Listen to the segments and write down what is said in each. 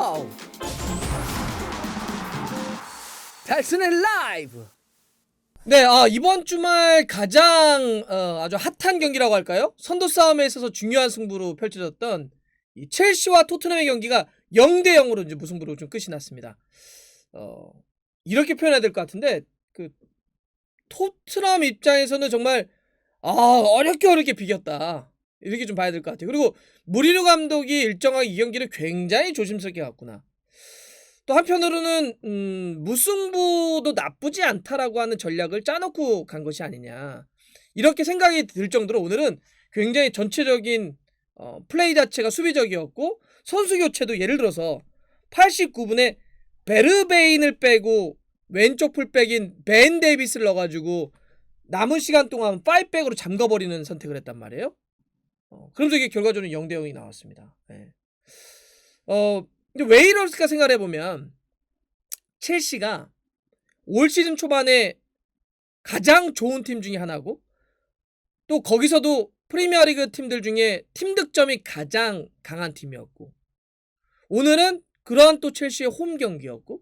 와우! 달슨의 라이브! 네, 이번 주말 가장 아주 핫한 경기라고 할까요? 선두 싸움에 있어서 중요한 승부로 펼쳐졌던 이 첼시와 토트넘의 경기가 0대 0으로 이제 무승부로 좀 끝이 났습니다. 이렇게 표현해야 될 것 같은데 그 토트넘 입장에서는 정말 어렵게 비겼다. 이렇게 좀 봐야 될 것 같아요. 그리고 무리뉴 감독이 일정하게 이 경기를 굉장히 조심스럽게 갔구나. 또 한편으로는 무승부도 나쁘지 않다라고 하는 전략을 짜놓고 간 것이 아니냐, 이렇게 생각이 들 정도로 오늘은 굉장히 전체적인 플레이 자체가 수비적이었고, 선수 교체도 예를 들어서 89분에 베르베인을 빼고 왼쪽 풀백인 벤 데이비스를 넣어가지고 남은 시간 동안 5백으로 잠가버리는 선택을 했단 말이에요. 그러면서 이게 결과적으로 0대 0이 나왔습니다. 네. 근데 왜 이럴까 생각해보면 첼시가 올 시즌 초반에 가장 좋은 팀 중에 하나고, 또 거기서도 프리미어리그 팀들 중에 팀 득점이 가장 강한 팀이었고, 오늘은 그러한 또 첼시의 홈 경기였고,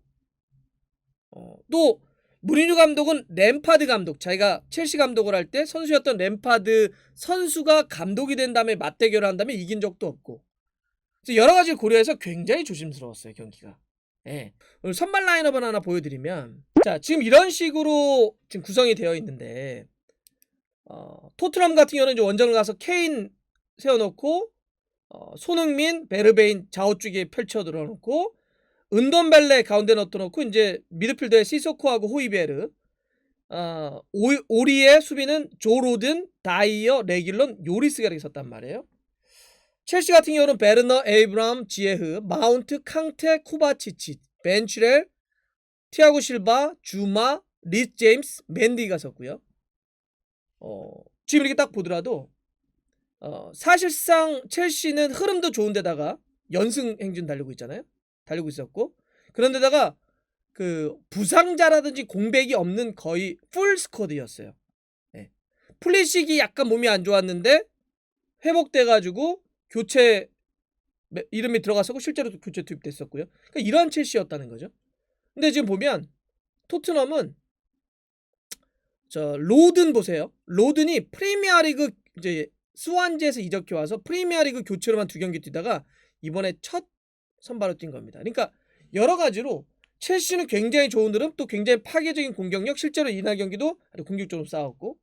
또 무리뉴 감독은 램파드 감독, 자기가 첼시 감독을 할 때 선수였던 램파드 선수가 감독이 된 다음에 맞대결을 한 다음에 이긴 적도 없고, 그래서 여러 가지를 고려해서 굉장히 조심스러웠어요, 경기가. 예. 오늘 선발 라인업을 하나 보여드리면, 자, 지금 이런 식으로 지금 구성이 되어 있는데, 토트넘 같은 경우는 이제 원정을 가서 케인 세워놓고, 손흥민, 베르베인 좌우쪽에 펼쳐 들어놓고, 은돈벨레 가운데 넣어놓고, 이제 미드필더에 시소코하고 호이베르, 오리의 수비는 조로든, 다이어, 레길론, 요리스가 이렇게 섰단 말이에요. 첼시 같은 경우는 베르너, 에이브람, 지에흐, 마운트, 캉테, 코바치치, 벤치렐, 티아고 실바, 주마, 리스 제임스, 맨디가 섰고요. 지금 이렇게 딱 보더라도 사실상 첼시는 흐름도 좋은데다가 연승 행진 달리고 있잖아요. 달리고 있었고, 그런데다가 그 부상자라든지 공백이 없는 거의 풀 스쿼드였어요. 네. 플리식이 약간 몸이 안 좋았는데 회복돼가지고 교체 이름이 들어갔었고 실제로 교체 투입됐었고요. 그러니까 이런 첼시였다는 거죠. 근데 지금 보면 토트넘은 로든 보세요. 로든이 프리미어리그 이제 스완지에서 이적해 와서 프리미어리그 교체로만 2경기 뛰다가 이번에 첫 선발로 뛴 겁니다. 그러니까 여러 가지로 첼시는 굉장히 좋은 흐름, 또 굉장히 파괴적인 공격력, 실제로 이날 경기도 아주 공격적으로 싸웠고,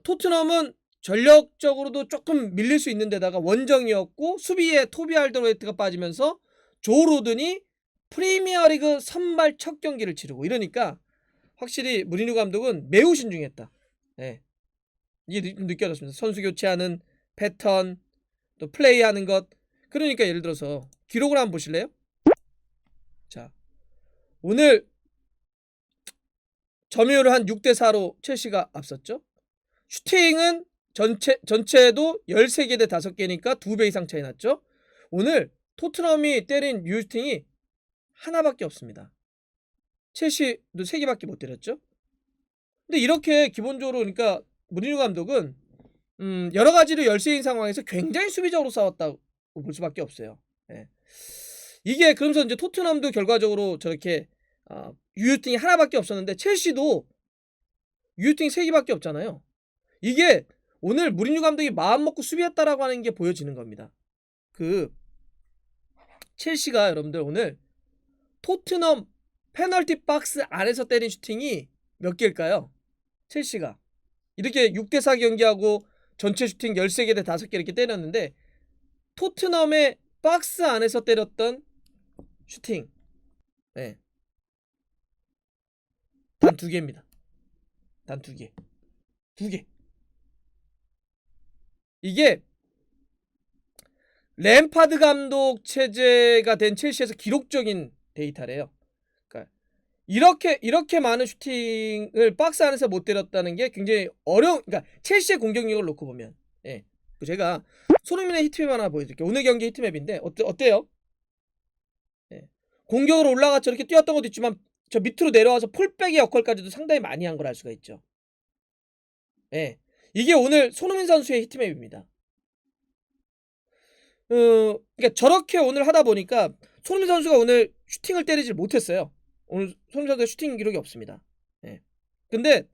토트넘은 전력적으로도 조금 밀릴 수 있는 데다가 원정이었고, 수비에 토비 알더웨이트가 빠지면서 조 로든이 프리미어리그 선발 첫 경기를 치르고, 이러니까 확실히 무리뉴 감독은 매우 신중했다. 네. 이게 느껴졌습니다. 선수 교체하는 패턴, 또 플레이하는 것. 그러니까 예를 들어서 기록을 한번 보실래요? 자, 오늘 점유율을 한 6대 4로 첼시가 앞섰죠. 슈팅은 전체도 13개 대 5개니까 2배 이상 차이 났죠. 오늘 토트넘이 때린 유슈팅이 하나밖에 없습니다. 첼시도 3개밖에 못 때렸죠. 근데 이렇게 기본적으로, 그러니까 무리뉴 감독은 여러 가지로 열세인 상황에서 굉장히 수비적으로 싸웠다고 볼 수밖에 없어요. 예. 이게 그러면서 이제 토트넘도 결과적으로 저렇게 유효팅이 하나밖에 없었는데 첼시도 유효팅이 3개밖에 없잖아요. 이게 오늘 무리뉴 감독이 마음먹고 수비했다라고 하는 게 보여지는 겁니다. 그 첼시가 여러분들 오늘 토트넘 페널티 박스 안에서 때린 슈팅이 몇 개일까요? 첼시가 이렇게 6대 4 경기하고 전체 슈팅 13개 대 5개 이렇게 때렸는데, 토트넘의 박스 안에서 때렸던 슈팅, 네, 단 2개입니다. 단 2개. 2개. 이게 램파드 감독 체제가 된 첼시에서 기록적인 데이터래요. 그러니까 이렇게 많은 슈팅을 박스 안에서 못 때렸다는 게 굉장히 어려운, 그러니까 첼시의 공격력을 놓고 보면, 예. 제가 손흥민의 히트맵 하나 보여드릴게요. 오늘 경기 히트맵인데 어때요? 예. 공격으로 올라가 저렇게 뛰었던 것도 있지만 저 밑으로 내려와서 풀백의 역할까지도 상당히 많이 한 걸 알 수가 있죠. 예. 이게 오늘 손흥민 선수의 히트맵입니다. 그러니까 저렇게 오늘 하다 보니까 손흥민 선수가 오늘 슈팅을 때리질 못했어요. 오늘 손흥민 선수가 슈팅 기록이 없습니다. 예. 근데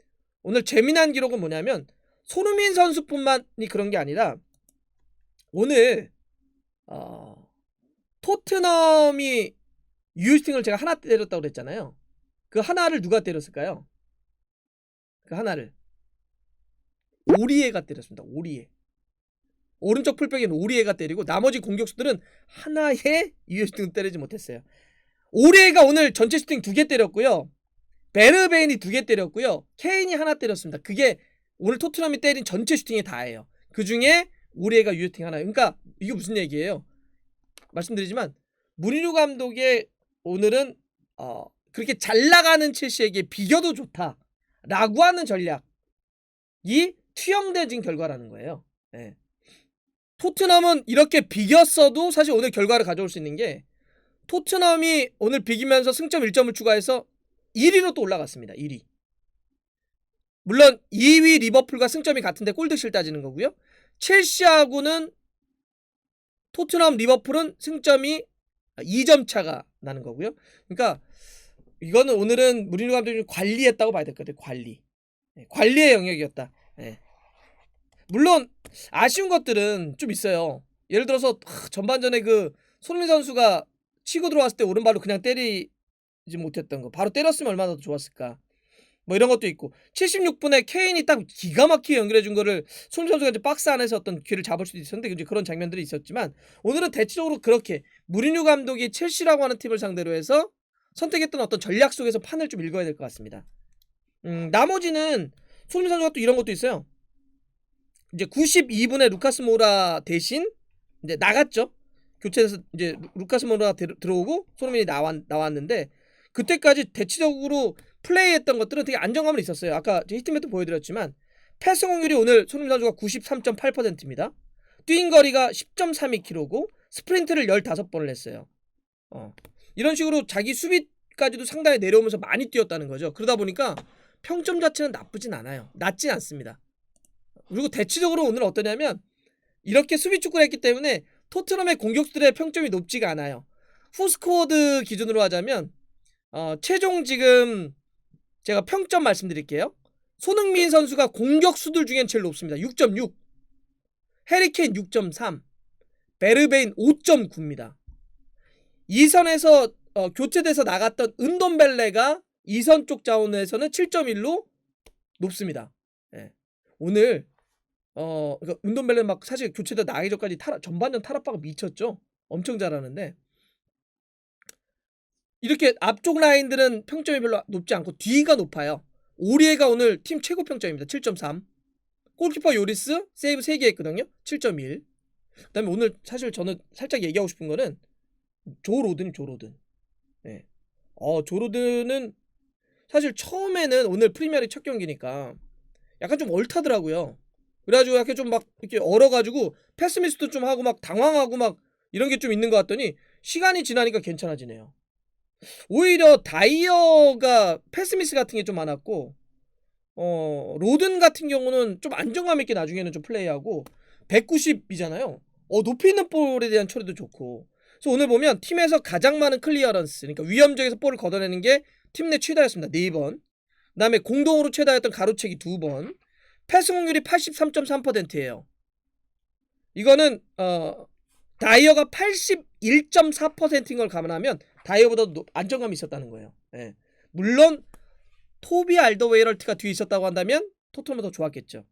오늘 재미난 기록은 뭐냐면 손흥민 선수뿐만이 그런 게 아니라 오늘 토트넘이 유효슈팅을 제가 하나 때렸다고 그랬잖아요. 그 하나를 누가 때렸을까요? 그 하나를 오리에가 때렸습니다. 오리에. 오른쪽 풀백인 오리에가 때리고 나머지 공격수들은 하나의 유효슈팅 때리지 못했어요. 오리에가 오늘 전체 슈팅 2개 때렸고요. 베르베인이 2개 때렸고요. 케인이 하나 때렸습니다. 그게 오늘 토트넘이 때린 전체 슈팅이 다예요. 그 중에 오리에가 유효슈팅 하나. 그러니까 이게 무슨 얘기예요? 말씀드리지만 무리뉴 감독의 오늘은 그렇게 잘 나가는 첼시에게 비겨도 좋다라고 하는 전략이 투영된 결과라는 거예요. 네. 토트넘은 이렇게 비겼어도 사실 오늘 결과를 가져올 수 있는 게 토트넘이 오늘 비기면서 승점 1점을 추가해서 1위로 또 올라갔습니다. 1위. 물론 2위 리버풀과 승점이 같은데 골득실 따지는 거고요. 첼시하고는 토트넘 리버풀은 승점이 2점 차가 나는 거고요. 그러니까 이거는 오늘은 무리뉴 감독이 관리했다고 봐야 될거든요. 관리의 영역이었다. 네. 물론 아쉬운 것들은 좀 있어요. 예를 들어서 전반전에 그 손흥민 선수가 치고 들어왔을 때 오른발로 그냥 때리지 못했던 거. 바로 때렸으면 얼마나 더 좋았을까. 뭐 이런 것도 있고 76분에 케인이 딱 기가 막히게 연결해준 거를 손흥민 선수가 이제 박스 안에서 어떤 기회를 잡을 수도 있었는데 이제 그런 장면들이 있었지만 오늘은 대체적으로 그렇게 무리뉴 감독이 첼시라고 하는 팀을 상대로 해서 선택했던 어떤 전략 속에서 판을 좀 읽어야 될 것 같습니다. 나머지는 손흥민 선수가 또 이런 것도 있어요. 이제 92분에 루카스 모라 대신 이제 나갔죠. 교체돼서 이제 루카스 모라 들어오고 손흥민이 나왔는데 그때까지 대체적으로 플레이했던 것들은 되게 안정감은 있었어요. 아까 히트맵도 보여드렸지만 패스 공률이 오늘 손흥민 선수가 93.8%입니다. 뛴 거리가 10.32km고 스프린트를 15번을 했어요. 이런 식으로 자기 수비까지도 상당히 내려오면서 많이 뛰었다는 거죠. 그러다 보니까 평점 자체는 나쁘진 않아요. 낮진 않습니다. 그리고 대체적으로 오늘 어떠냐면 이렇게 수비 축구를 했기 때문에 토트넘의 공격수들의 평점이 높지가 않아요. 후스코어드 기준으로 하자면 최종 지금 제가 평점 말씀드릴게요. 손흥민 선수가 공격수들 중엔 제일 높습니다. 6.6. 해리케인 6.3. 베르베인 5.9입니다. 2선에서 교체돼서 나갔던 은돈벨레가 2선 쪽 자원에서는 7.1로 높습니다. 네. 오늘 그러니까 은돈벨레 막 사실 교체돼 나가기 전까지 전반전 탈압박을 미쳤죠. 엄청 잘하는데 이렇게 앞쪽 라인들은 평점이 별로 높지 않고 뒤가 높아요. 오리에가 오늘 팀 최고 평점입니다. 7.3. 골키퍼 요리스 세이브 3개 했거든요. 7.1. 그 다음에 오늘 사실 저는 살짝 얘기하고 싶은 거는 조 로든. 네. 조 로든은 사실 처음에는 오늘 프리미어리그 첫 경기니까 약간 좀 얼타더라고요. 그래가지고 약간 좀 막 이렇게 얼어가지고 패스미스도 좀 하고 막 당황하고 막 이런 게 좀 있는 것 같더니 시간이 지나니까 괜찮아지네요. 오히려 다이어가 패스미스 같은 게 좀 많았고 로든 같은 경우는 좀 안정감 있게 나중에는 좀 플레이하고 190이잖아요. 높이 있는 볼에 대한 처리도 좋고. 그래서 오늘 보면 팀에서 가장 많은 클리어런스, 그러니까 위험지역에서 볼을 걷어내는 게 팀 내 최다였습니다. 4번. 그 다음에 공동으로 최다였던 가로채기 2번. 패스 공률이 83.3%예요. 이거는 다이어가 81.4%인 걸 감안하면 다이어보다 안정감이 있었다는 거예요. 네. 물론 토비 알더웨이럴트가 뒤에 있었다고 한다면 토트넘은 더 좋았겠죠.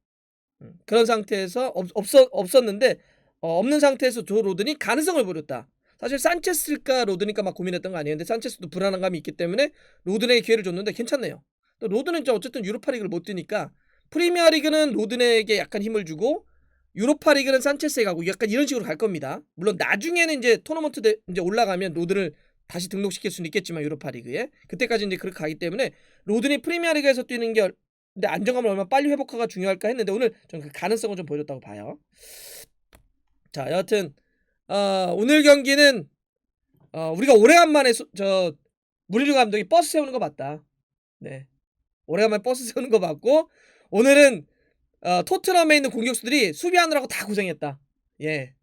그런 상태에서 없었는데 없는 상태에서 조 로든이 가능성을 보였다. 사실 산체스일까 로든일까 막 고민했던 거 아니에요. 근데 산체스도 불안한 감이 있기 때문에 로든에게 기회를 줬는데 괜찮네요. 또 로든은 어쨌든 유로파리그를 못 뛰니까 프리미어리그는 로든에게 약간 힘을 주고 유로파리그는 산체스에 가고 약간 이런 식으로 갈 겁니다. 물론 나중에는 이제 토너먼트 이제 올라가면 로든을 다시 등록시킬 수는 있겠지만 유로파리그에 그때까지 이제 그렇게 가기 때문에 로든이 프리미어리그에서 뛰는 게 근데 안정감을 얼마나 빨리 회복하가 중요할까 했는데 오늘 저는 그 가능성을 좀 보여줬다고 봐요. 자, 여하튼 오늘 경기는 우리가 오래간만에 무리뉴 감독이 버스 세우는 거 봤다. 네, 오래간만에 버스 세우는 거 봤고 오늘은 토트넘에 있는 공격수들이 수비하느라고 다 고생했다. 예.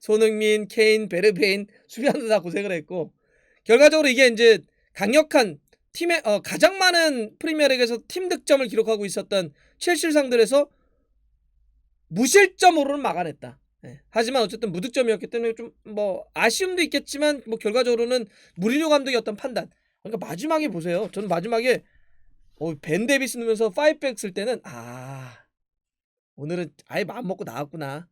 손흥민, 케인, 베르베인 수비하는데 다 고생을 했고 결과적으로 이게 인제 강력한 팀의 가장 많은 프리미어리그에서 팀 득점을 기록하고 있었던 첼시를 상대로 해서 무실점으로는 막아냈다. 예. 하지만 어쨌든 무득점이었기 때문에 좀 뭐 아쉬움도 있겠지만 뭐 결과적으로는 무리뉴 감독의 어떤 판단. 그러니까 마지막에 보세요. 저는 마지막에 벤 데비스 넣으면서 5백 쓸 때는 '아 오늘은 아예 마음 먹고 나왔구나.'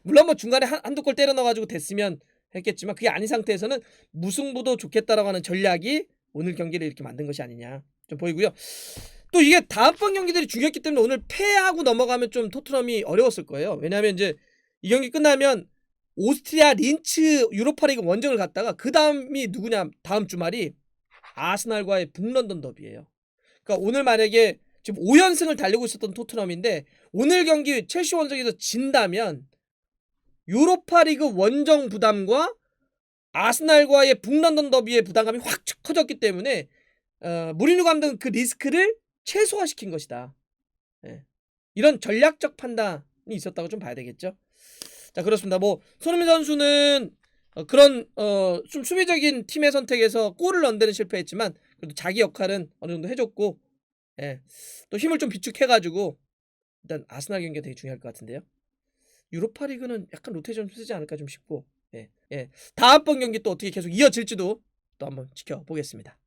물론 뭐 중간에 한두 골 때려 넣어 가지고 됐으면 했겠지만 그게 아닌 상태에서는 '무승부도 좋겠다.'라고 하는 전략이 오늘 경기를 이렇게 만든 것이 아니냐 좀 보이고요. 또 이게 다음번 경기들이 중요했기 때문에 오늘 패하고 넘어가면 좀 토트넘이 어려웠을 거예요. 왜냐하면 인제 이 경기 끝나면 오스트리아 린츠 유로파리그 원정을 갔다가 그다음이 누구냐 다음 주말이 아스날과의 북런던 더비예요. 그러니까 오늘 만약에 지금 5연승을 달리고 있었던 토트넘인데 오늘 경기 첼시 원정에서 진다면 유로파리그 원정 부담과 아스날과의 북런던 더비의 부담감이 확 커졌기 때문에 무리뉴 감독은 그 리스크를 최소화시킨 것이다. 예. 이런 전략적 판단이 있었다고 좀 봐야 되겠죠. 자 그렇습니다. 뭐 손흥민 선수는 그런 좀 수비적인 팀의 선택에서 골을 넣는 데는 실패했지만 그래도 자기 역할은 어느 정도 해 줬고 예. 또 힘을 좀 비축해 가지고 일단 아스날 경기가 되게 중요할 것 같은데요. 유로파 리그는 약간 로테이션 쓰지 않을까 좀 싶고 예. 예. 다음번 경기 또 어떻게 계속 이어질지도 또 한번 지켜보겠습니다.